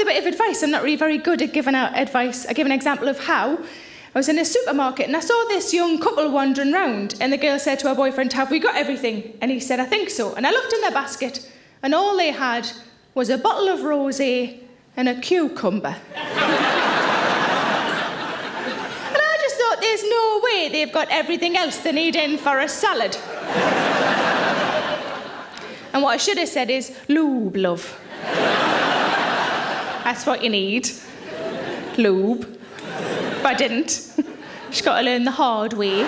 with a bit of advice. I'm not really very good at giving out advice. I give an example of how. I was in a supermarket and I saw this young couple wandering round, and the girl said to her boyfriend, "Have we got everything?" And he said, "I think so." And I looked in their basket and all they had was a bottle of rosé and a cucumber. And I just thought, there's no way they've got everything else they need in for a salad. And what I should have said is, lube, love. That's what you need. Lube. But I didn't. Just got to learn the hard way.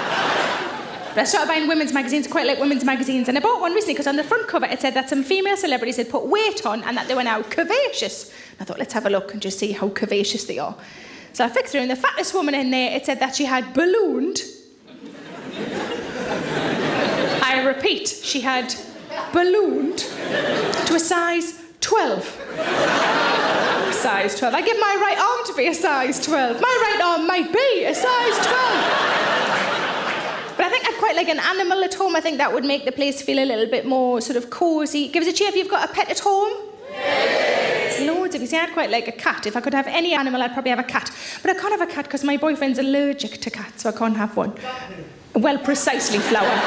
But I started buying women's magazines. I quite like women's magazines. And I bought one recently because on the front cover it said that some female celebrities had put weight on and that they were now curvaceous. And I thought, let's have a look and just see how curvaceous they are. So I flicked through, and the fattest woman in there, it said that she had ballooned. I repeat, she had ballooned to a size 12. Size 12. I give my right arm to be a size 12. My right arm might be a size 12. But I think I'd quite like an animal at home. I think that would make the place feel a little bit more sort of cosy. Give us a cheer if you've got a pet at home. There's loads of you. See, I'd quite like a cat. If I could have any animal, I'd probably have a cat. But I can't have a cat because my boyfriend's allergic to cats, so I can't have one. Well, precisely, Flower.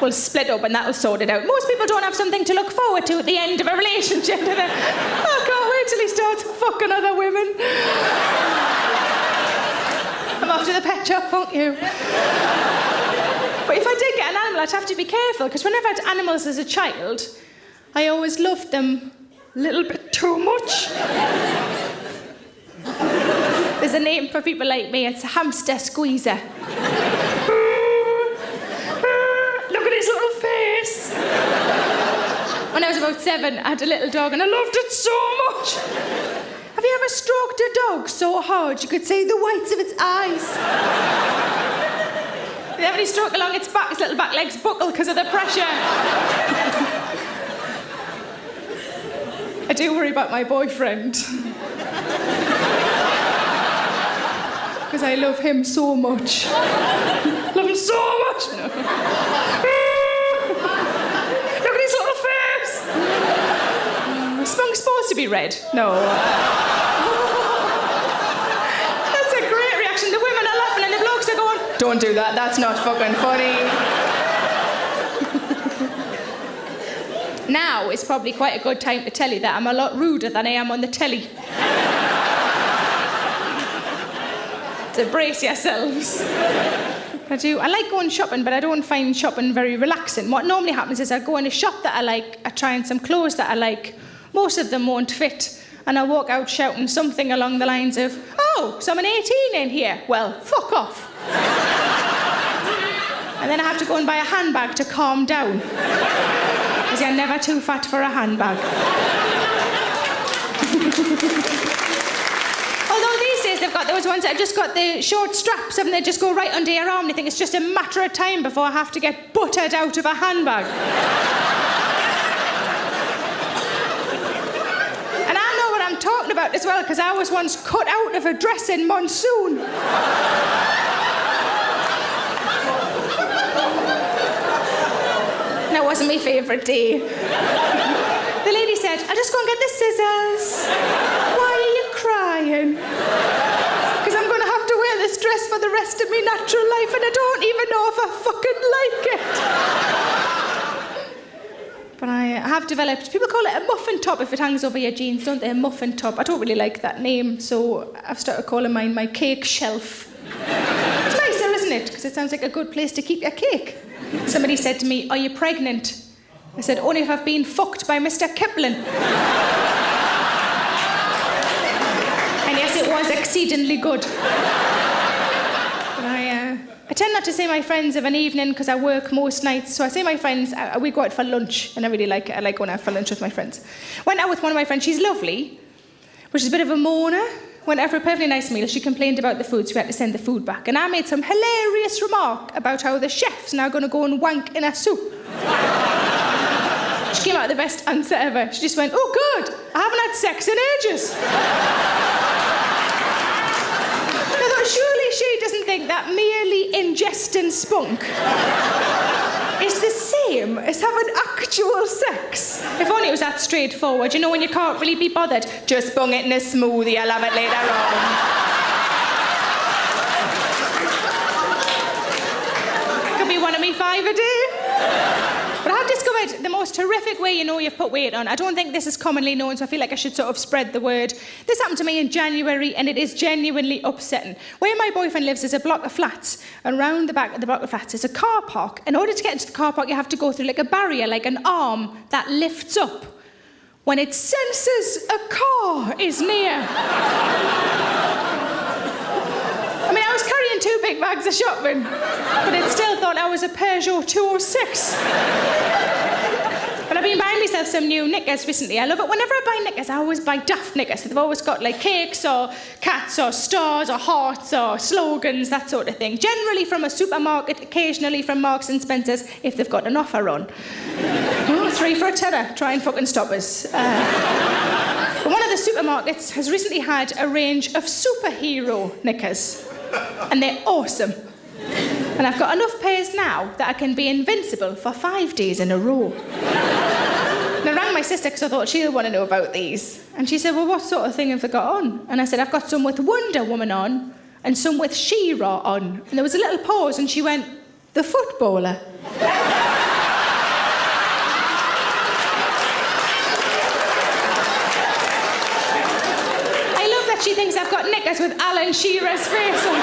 We'll split up and that'll sort it out. Most people don't have something to look forward to at the end of a relationship. I can't wait till he starts fucking other women. I'm off to the pet shop, won't you? But if I did get an animal, I'd have to be careful, because whenever I had animals as a child, I always loved them a little bit too much. There's a name for people like me. It's a hamster squeezer. When I was about 7, I had a little dog and I loved it so much. Have you ever stroked a dog so hard you could see the whites of its eyes? Did everybody stroke along its back, its little back legs buckle because of the pressure? I do worry about my boyfriend. Because I love him so much. Love him so much. No. Spunk's supposed to be red. No. That's a great reaction. The women are laughing and the blokes are going, "Don't do that, that's not fucking funny." Now is probably quite a good time to tell you that I'm a lot ruder than I am on the telly. So brace yourselves. I like going shopping, but I don't find shopping very relaxing. What normally happens is I go in a shop that I like, I try on some clothes that I like. Most of them won't fit, and I walk out shouting something along the lines of, "Oh, someone 18 in here? Well, fuck off." And then I have to go and buy a handbag to calm down, because you're never too fat for a handbag. Although these days they've got those ones that have just got the short straps and they just go right under your arm, and I think it's just a matter of time before I have to get buttered out of a handbag. Talking about as well, because I was once cut out of a dress in monsoon. That wasn't my favourite day. The lady said, "I'll just go and get the scissors." "Why are you crying?" "Because I'm going to have to wear this dress for the rest of my natural life and I don't even know if I fucking like it. But I have developed, people call it a muffin top if it hangs over your jeans, don't they? A muffin top. I don't really like that name, so I've started calling mine my cake shelf. It's nicer, isn't it? Because it sounds like a good place to keep your cake. Somebody said to me, "Are you pregnant?" I said, "Only if I've been fucked by Mr. Kipling." And yes, it was exceedingly good. But I tend not to see my friends of an evening because I work most nights. So I see my friends, we go out for lunch, and I really like it. I like going out for lunch with my friends. Went out with one of my friends, she's lovely, but she's a bit of a moaner. Went out for a perfectly nice meal, she complained about the food, so we had to send the food back. And I made some hilarious remark about how the chef's now going to go and wank in a soup. She came out with the best answer ever. She just went, "Oh, good, I haven't had sex in ages." I thought, surely she doesn't think that merely ingesting spunk is the same as having actual sex. If only it was that straightforward. You know, when you can't really be bothered, just bung it in a smoothie, I'll have it later on. Could be one of me 5 a day. But I've discovered the most horrific way you know you've put weight on. I don't think this is commonly known, so I feel like I should sort of spread the word. This happened to me in January, and it is genuinely upsetting. Where my boyfriend lives is a block of flats, and round the back of the block of flats is a car park. In order to get into the car park, you have to go through like a barrier, like an arm that lifts up when it senses a car is near. I mean, I was carrying 2 big bags of shopping, but it still thought I was a Peugeot 206. But I've been buying myself some new knickers recently. I love it. Whenever I buy knickers, I always buy daft knickers. So they've always got like cakes or cats or stars or hearts or slogans, that sort of thing. Generally from a supermarket, occasionally from Marks and Spencer's, if they've got an offer on. 3 for a tenner. Try and fucking stop us. But one of the supermarkets has recently had a range of superhero knickers. And they're awesome. And I've got enough pairs now that I can be invincible for 5 days in a row. And I rang my sister because I thought she'll want to know about these. And she said, well, what sort of thing have they got on? And I said, I've got some with Wonder Woman on and some with She-Ra on. And there was a little pause and she went, the footballer. She thinks I've got knickers with Alan Shearer's face on.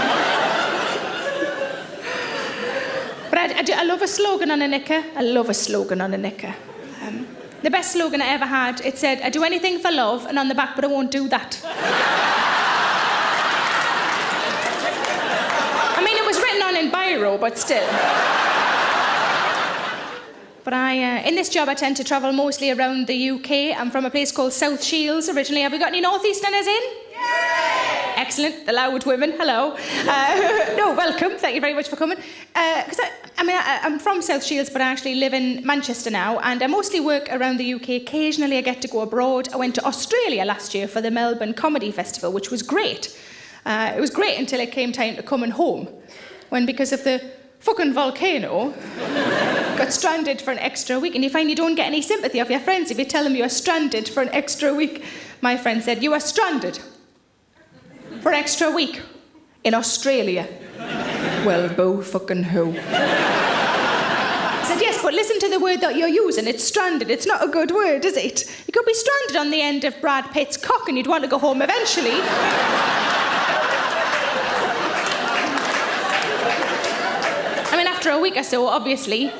But I love a slogan on a knicker. I love a slogan on a knicker. The best slogan I ever had, it said, I do anything for love, and on the back, but I won't do that. I mean, it was written on in biro, but still. But in this job, I tend to travel mostly around the UK. I'm from a place called South Shields originally. Have we got any North Easterners in? Yay! Excellent. The loud women. Hello. No, welcome. Thank you very much for coming. Because I'm from South Shields, but I actually live in Manchester now, and I mostly work around the UK. Occasionally, I get to go abroad. I went to Australia last year for the Melbourne Comedy Festival, which was great. It was great until it came time to coming home, when because of the fucking volcano, got stranded for an extra week. And you find you don't get any sympathy of your friends if you tell them you are stranded for an extra week. My friend said, you are stranded for an extra week in Australia. Well, boo fucking who? I said, yes, but listen to the word that you're using. It's stranded. It's not a good word, is it? You could be stranded on the end of Brad Pitt's cock and you'd want to go home eventually. I mean, after a week or so, obviously.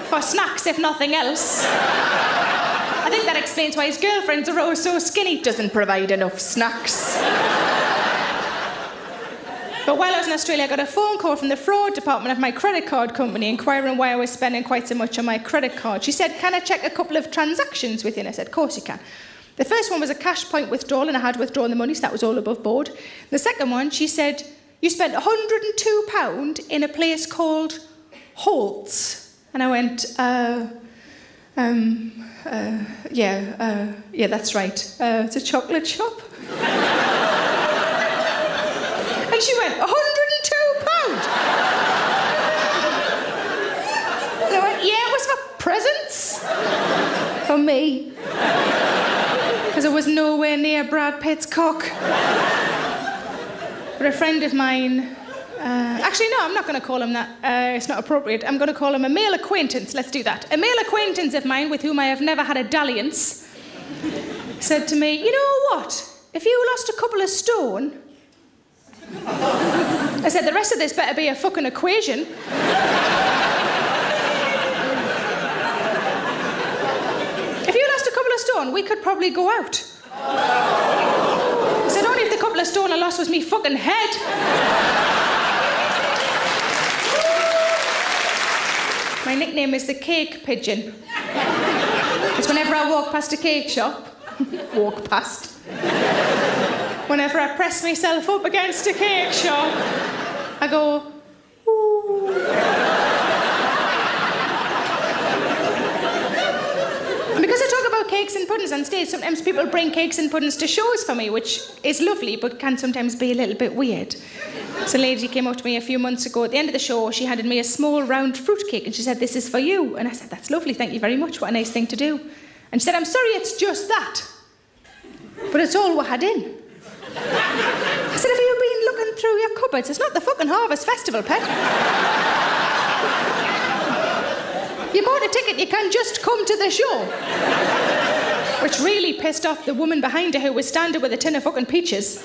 For snacks, if nothing else. I think that explains why his girlfriends are always so skinny. Doesn't provide enough snacks. But while I was in Australia, I got a phone call from the fraud department of my credit card company inquiring why I was spending quite so much on my credit card. She said, can I check a couple of transactions with you? And I said, of course you can. The first one was a cash point withdrawal, and I had withdrawn the money, so that was all above board. The second one, she said, you spent £102 in a place called Holt's. And I went, yeah, that's right. It's a chocolate shop. And she went, £102? And I went, yeah, it was for presents. For me. Because it was nowhere near Brad Pitt's cock. But a friend of mine... actually, no, I'm not going to call him that. It's not appropriate. I'm going to call him a male acquaintance. Let's do that. A male acquaintance of mine with whom I have never had a dalliance said to me, you know what? If you lost a couple of stone... I said, the rest of this better be a fucking equation. If you lost a couple of stone, we could probably go out. I said, only if the couple of stone I lost was me fucking head. My nickname is the cake pigeon. Because whenever I walk past a cake shop, whenever I press myself up against a cake shop, I go, ooh. And because I talk about about cakes and puddings on stage. Sometimes people bring cakes and puddings to shows for me, which is lovely, but can sometimes be a little bit weird. So a lady came up to me a few months ago. At the end of the show, she handed me a small round fruit cake, and she said, "This is for you." And I said, "That's lovely, thank you very much. What a nice thing to do." And she said, "I'm sorry, it's just that. But it's all we had in." I said, "Have you been looking through your cupboards? It's not the fucking Harvest Festival, pet. You bought a ticket, you can just come to the show." Which really pissed off the woman behind her who was standing with a tin of fucking peaches.